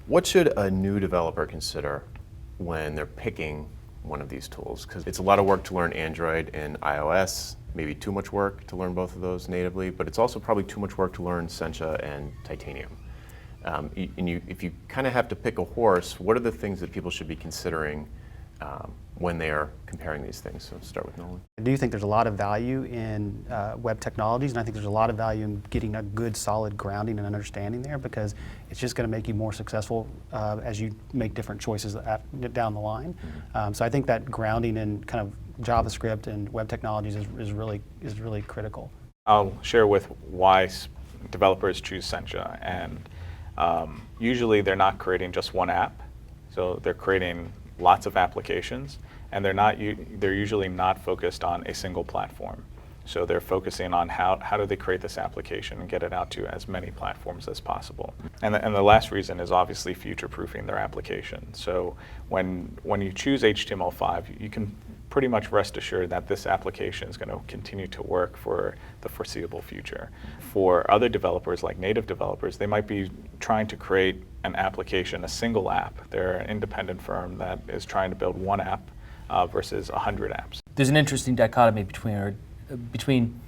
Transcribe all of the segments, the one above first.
What should a new developer consider when they're picking one of these tools? Because it's a lot of work to learn Android and iOS, maybe too much work to learn both of those natively, but it's also probably too much work to learn Sencha and Titanium. If you kind of have to pick a horse, what are the things that people should be considering when they are comparing these things? So start with Nolan. I do think there's a lot of value in web technologies, and I think there's a lot of value in getting a good, solid grounding and understanding there, because it's just going to make you more successful as you make different choices down the line. So I think that grounding in kind of JavaScript and web technologies is really critical. I'll share with why developers choose Sencha, and usually they're not creating just one app, so they're creating lots of applications, and they're usually not focused on a single platform. So they're focusing on how do they create this application and get it out to as many platforms as possible. And the last reason is obviously future-proofing their application. So when you choose HTML5, you can pretty much rest assured that this application is going to continue to work for the foreseeable future. For other developers, like native developers, they might be trying to create an application, a single app. They're an independent firm that is trying to build one app versus 100 apps. There's an interesting dichotomy between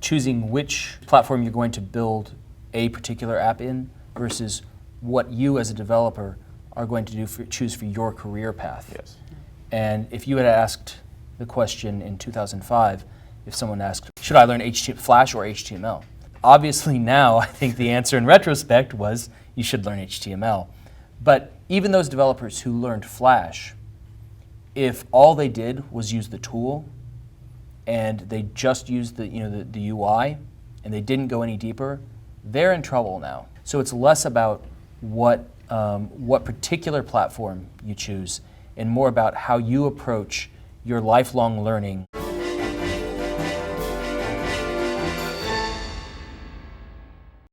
choosing which platform you're going to build a particular app in versus what you as a developer are going to choose for your career path. Yes. And if you had asked the question in 2005, if someone asked, should I learn Flash or HTML? Obviously now, I think the answer in retrospect was you should learn HTML. But even those developers who learned Flash, if all they did was use the tool and they just used the UI and they didn't go any deeper, they're in trouble now. So it's less about what particular platform you choose and more about how you approach your lifelong learning.